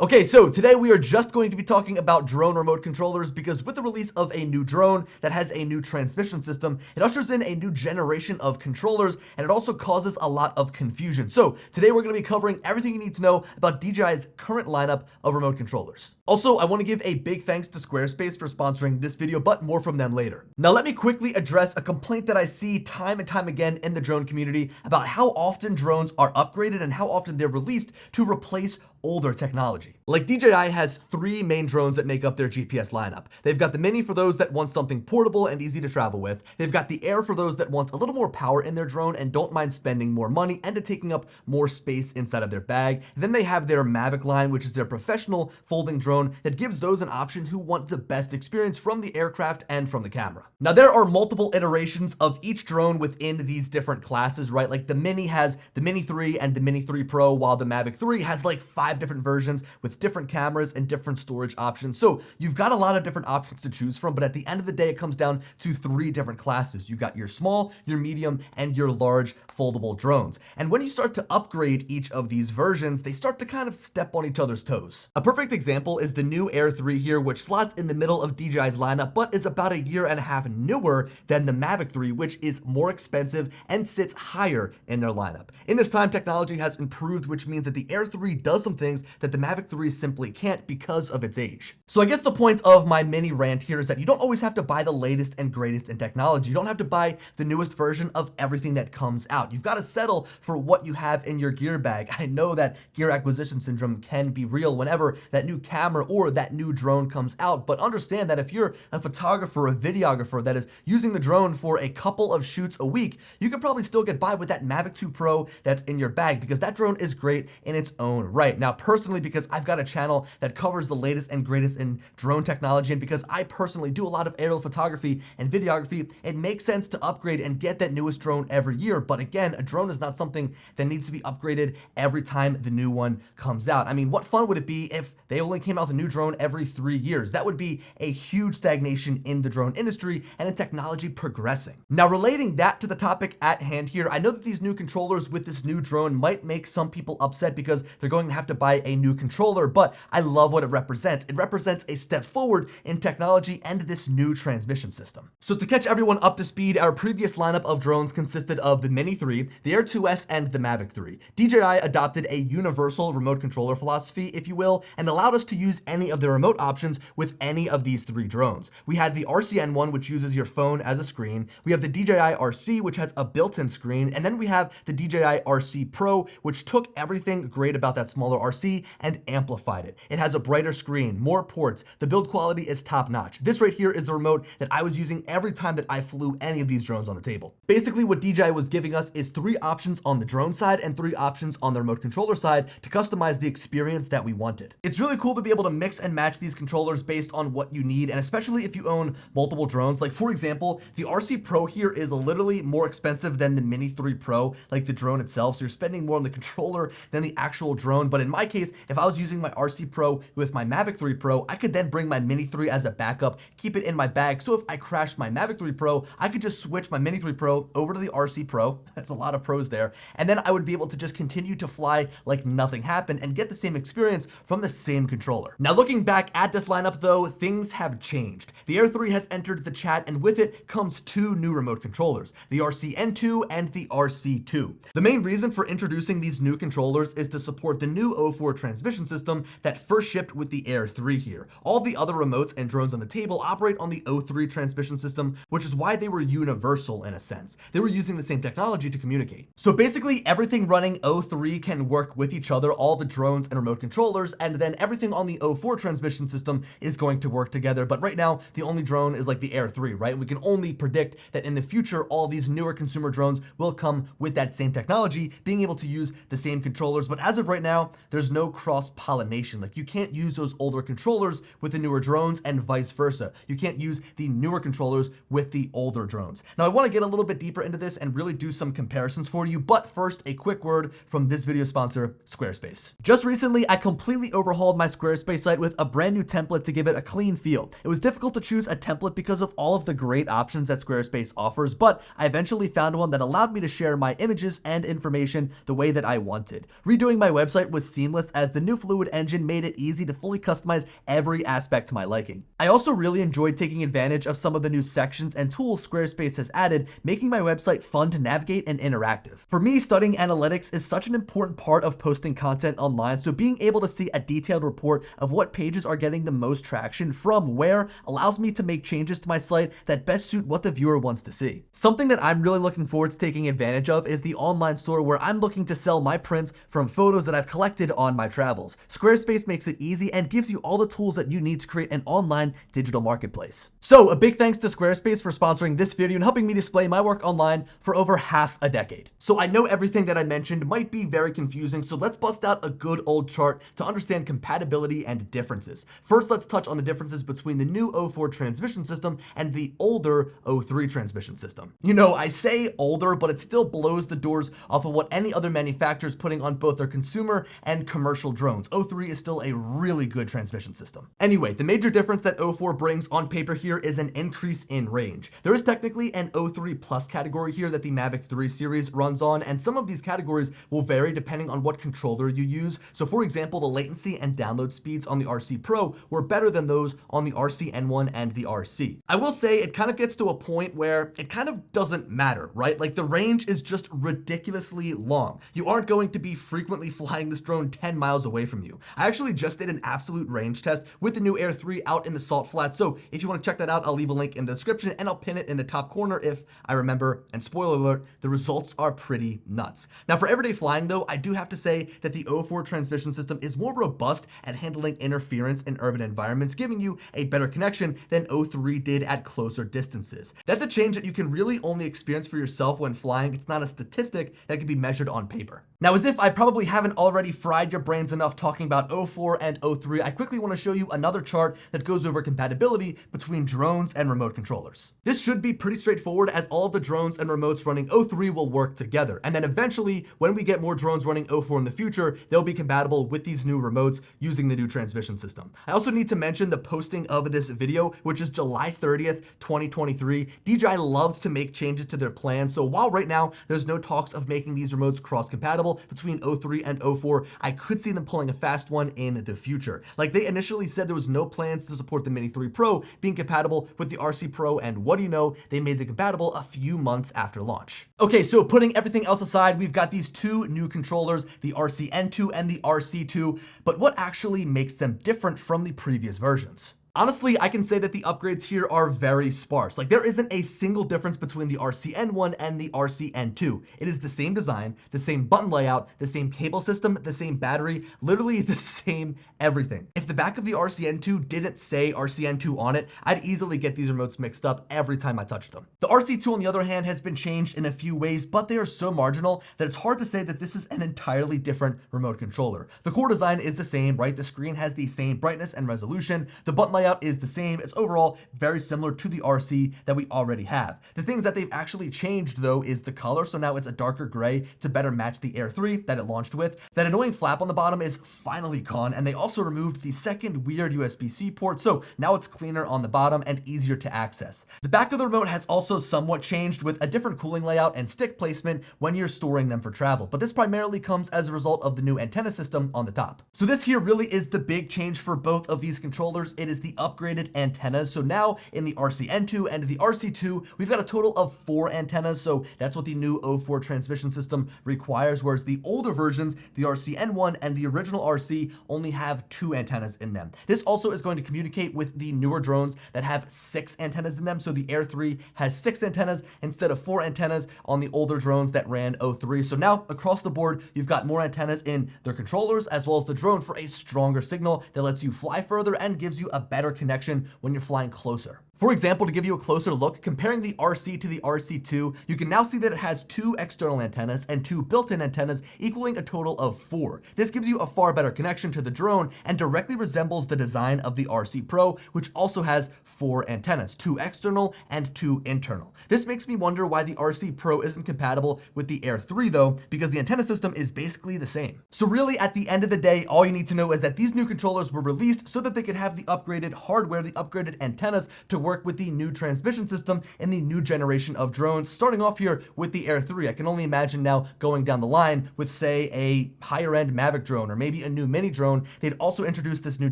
Okay, so today we are just going to be talking about drone remote controllers because with the release of a new drone that has a new transmission system, it ushers in a new generation of controllers and it also causes a lot of confusion. So today we're going to be covering everything you need to know about DJI's current lineup of remote controllers. Also, I want to give a big thanks to Squarespace for sponsoring this video, but more from them later. Now let me quickly address a complaint that I see time and time again in the drone community about how often drones are upgraded and how often they're released to replace older technology. Like DJI has three main drones that make up their GPS lineup. They've got the Mini for those that want something portable and easy to travel with. They've got the Air for those that want a little more power in their drone and don't mind spending more money and taking up more space inside of their bag. And then they have their Mavic line, which is their professional folding drone that gives those an option who want the best experience from the aircraft and from the camera. Now there are multiple iterations of each drone within these different classes, right? Like the Mini has the Mini 3 and the Mini 3 Pro, while the Mavic 3 has like 5 different versions with different cameras and different storage options. So you've got a lot of different options to choose from, but at the end of the day, it comes down to 3 different classes. You've got your small, your medium, and your large foldable drones. And when you start to upgrade each of these versions, they start to kind of step on each other's toes. A perfect example is the new Air 3 here, which slots in the middle of DJI's lineup, but is about a year and a half newer than the Mavic 3, which is more expensive and sits higher in their lineup. In this time, technology has improved, which means that the Air 3 does some things that the Mavic 3 simply can't because of its age. So I guess the point of my mini rant here is that you don't always have to buy the latest and greatest in technology. You don't have to buy the newest version of everything that comes out. You've got to settle for what you have in your gear bag. I know that gear acquisition syndrome can be real whenever that new camera or that new drone comes out, but understand that if you're a photographer, a videographer that is using the drone for a couple of shoots a week, you could probably still get by with that Mavic 2 Pro that's in your bag because that drone is great in its own right. Now, personally, because I've got a channel that covers the latest and greatest in drone technology, and because I personally do a lot of aerial photography and videography, it makes sense to upgrade and get that newest drone every year. But again, a drone is not something that needs to be upgraded every time the new one comes out. I mean, what fun would it be if they only came out with a new drone every 3 years? That would be a huge stagnation in the drone industry and in technology progressing. Now, relating that to the topic at hand here, I know that these new controllers with this new drone might make some people upset because they're going to have to buy a new controller, but I love what it represents. It represents a step forward in technology and this new transmission system. So to catch everyone up to speed, our previous lineup of drones consisted of the Mini 3, the Air 2S, and the Mavic 3. DJI adopted a universal remote controller philosophy, if you will, and allowed us to use any of the remote options with any of these 3 drones. We had the RCN1, which uses your phone as a screen. We have the DJI RC, which has a built-in screen, and then we have the DJI RC Pro, which took everything great about that smaller RC and amplified it. It has a brighter screen, more ports, the build quality is top notch. This right here is the remote that I was using every time that I flew any of these drones on the table. Basically what DJI was giving us is 3 options on the drone side and 3 options on the remote controller side to customize the experience that we wanted. It's really cool to be able to mix and match these controllers based on what you need, and especially if you own multiple drones. Like for example, the RC Pro here is literally more expensive than the Mini 3 Pro, like the drone itself, so you're spending more on the controller than the actual drone. But in my case, if I was using my RC Pro with my Mavic 3 Pro, I could then bring my Mini 3 as a backup, keep it in my bag, so if I crashed my Mavic 3 Pro, I could just switch my Mini 3 Pro over to the RC Pro, that's a lot of pros there, and then I would be able to just continue to fly like nothing happened and get the same experience from the same controller. Now looking back at this lineup though, things have changed. The Air 3 has entered the chat, and with it comes 2 new remote controllers, the RCN2 and the RC2. The main reason for introducing these new controllers is to support the new O4 transmission system that first shipped with the Air 3 here. All the other remotes and drones on the table operate on the O3 transmission system, which is why they were universal in a sense. They were using the same technology to communicate. So basically everything running O3 can work with each other, all the drones and remote controllers, and then everything on the O4 transmission system is going to work together. But right now, the only drone is like the Air 3, right? We can only predict that in the future, all these newer consumer drones will come with that same technology, being able to use the same controllers. But as of right now, there's no cross-pollination. Like you can't use those older controllers with the newer drones and vice versa. You can't use the newer controllers with the older drones. Now I want to get a little bit deeper into this and really do some comparisons for you, but first a quick word from this video sponsor, Squarespace. Just recently, I completely overhauled my Squarespace site with a brand new template to give it a clean feel. It was difficult to choose a template because of all of the great options that Squarespace offers, but I eventually found one that allowed me to share my images and information the way that I wanted. Redoing my website was seamless as the new fluid code engine made it easy to fully customize every aspect to my liking. I also really enjoyed taking advantage of some of the new sections and tools Squarespace has added, making my website fun to navigate and interactive. For me, studying analytics is such an important part of posting content online, so being able to see a detailed report of what pages are getting the most traction from where allows me to make changes to my site that best suit what the viewer wants to see. Something that I'm really looking forward to taking advantage of is the online store where I'm looking to sell my prints from photos that I've collected on my travels. Squarespace makes it easy and gives you all the tools that you need to create an online digital marketplace. So a big thanks to Squarespace for sponsoring this video and helping me display my work online for over half a decade. So I know everything that I mentioned might be very confusing, so let's bust out a good old chart to understand compatibility and differences. First, let's touch on the differences between the new O4 transmission system and the older O3 transmission system. You know, I say older, but it still blows the doors off of what any other manufacturer is putting on both their consumer and commercial drones. O3 is still a really good transmission system. Anyway, the major difference that O4 brings on paper here is an increase in range. There is technically an O3 Plus category here that the Mavic 3 series runs on, and some of these categories will vary depending on what controller you use. So for example, the latency and download speeds on the RC Pro were better than those on the RCN1 and the RC. I will say it kind of gets to a point where it kind of doesn't matter, right? Like the range is just ridiculously long. You aren't going to be frequently flying this drone 10 miles away from you. I actually just did an absolute range test with the new Air 3 out in the salt flats, so if you want to check that out, I'll leave a link in the description and I'll pin it in the top corner if I remember, and spoiler alert, the results are pretty nuts. Now for everyday flying though, I do have to say that the O4 transmission system is more robust at handling interference in urban environments, giving you a better connection than O3 did at closer distances. That's a change that you can really only experience for yourself when flying. It's not a statistic that can be measured on paper. Now, as if I probably haven't already fried your brains enough talking about O4 and O3, I quickly want to show you another chart that goes over compatibility between drones and remote controllers. This should be pretty straightforward, as all of the drones and remotes running O3 will work together. And then eventually, when we get more drones running O4 in the future, they'll be compatible with these new remotes using the new transmission system. I also need to mention the posting of this video, which is July 30th, 2023. DJI loves to make changes to their plans, so while right now there's no talks of making these remotes cross-compatible between O3 and O4, I could see them pulling a fast one in the future. Like they initially said there was no plans to support the Mini 3 Pro being compatible with the RC Pro, and what do you know, they made them compatible a few months after launch. Okay, so putting everything else aside, we've got these two new controllers, the RCN2 and the RC2, but what actually makes them different from the previous versions? Honestly, I can say that the upgrades here are very sparse. Like there isn't a single difference between the RCN1 and the RCN2. It is the same design, the same button layout, the same cable system, the same battery, literally the same everything. If the back of the RCN2 didn't say RCN2 on it, I'd easily get these remotes mixed up every time I touched them. The RC2 on the other hand has been changed in a few ways, but they are so marginal that it's hard to say that this is an entirely different remote controller. The core design is the same, right? The screen has the same brightness and resolution. The button layout is the same. It's overall very similar to the RC that we already have. The things that they've actually changed though is the color, so now it's a darker gray to better match the Air 3 that it launched with. That annoying flap on the bottom is finally gone, and they also removed the second weird USB-C port, so now it's cleaner on the bottom and easier to access. The back of the remote has also somewhat changed with a different cooling layout and stick placement when you're storing them for travel, but this primarily comes as a result of the new antenna system on the top. So this here really is the big change for both of these controllers. It is the upgraded antennas. So now in the RCN2 and the RC2, we've got a total of 4 antennas. So that's what the new O4 transmission system requires, whereas the older versions, the RCN1 and the original RC, only have 2 antennas in them. This also is going to communicate with the newer drones that have 6 antennas in them. So the Air 3 has 6 antennas instead of 4 antennas on the older drones that ran O3. So now across the board, you've got more antennas in their controllers as well as the drone for a stronger signal that lets you fly further and gives you a better connection when you're flying closer. For example, to give you a closer look, comparing the RC to the RC2, you can now see that it has 2 external antennas and 2 built-in antennas, equaling a total of 4. This gives you a far better connection to the drone and directly resembles the design of the RC Pro, which also has 4 antennas, 2 external and 2 internal. This makes me wonder why the RC Pro isn't compatible with the Air 3 though, because the antenna system is basically the same. So really, at the end of the day, all you need to know is that these new controllers were released so that they could have the upgraded hardware, the upgraded antennas to work work with the new transmission system in the new generation of drones, starting off here with the Air 3. I can only imagine now going down the line with, say, a higher-end Mavic drone or maybe a new mini drone. They'd also introduce this new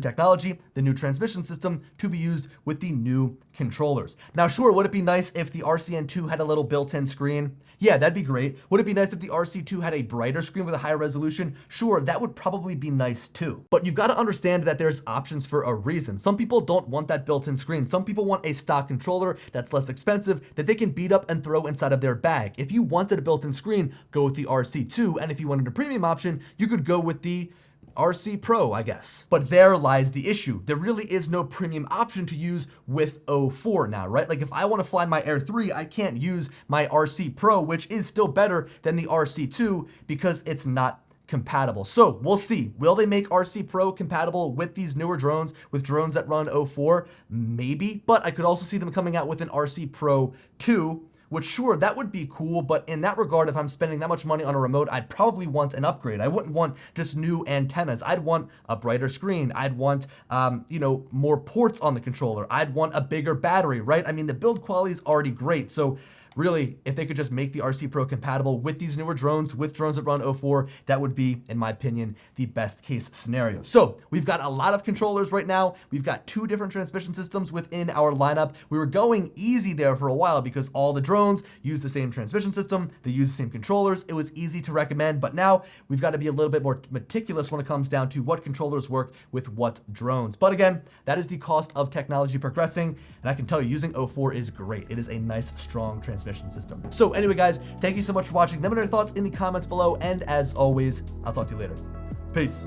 technology, the new transmission system, to be used with the new controllers. Now, sure, would it be nice if the RCN2 had a little built-in screen? Yeah, that'd be great. Would it be nice if the RC2 had a brighter screen with a higher resolution? Sure, that would probably be nice too. But you've got to understand that there's options for a reason. Some people don't want that built-in screen. Some people want a stock controller that's less expensive that they can beat up and throw inside of their bag. If you wanted a built-in screen, go with the RC2, and if you wanted a premium option, you could go with the RC Pro, I guess. But there lies the issue. There really is no premium option to use with 04 now, right? Like if I want to fly my Air 3, I can't use my RC Pro, which is still better than the RC2 because it's not compatible. So we'll see. Will they make RC Pro compatible with these newer drones, with drones that run 04? Maybe, but I could also see them coming out with an RC Pro 2, which sure, that would be cool, but in that regard, if I'm spending that much money on a remote, I'd probably want an upgrade. I wouldn't want just new antennas. I'd want a brighter screen. I'd want, more ports on the controller. I'd want a bigger battery, right? I mean, the build quality is already great, so really, if they could just make the RC Pro compatible with these newer drones, with drones that run 04, that would be, in my opinion, the best case scenario. So we've got a lot of controllers right now. We've got 2 different transmission systems within our lineup. We were going easy there for a while because all the drones use the same transmission system. They use the same controllers. It was easy to recommend, but now we've got to be a little bit more meticulous when it comes down to what controllers work with what drones. But again, that is the cost of technology progressing, and I can tell you, using 04 is great. It is a nice, strong transmission system. So anyway, guys, thank you so much for watching. Let me know your thoughts in the comments below, and as always, I'll talk to you later. Peace.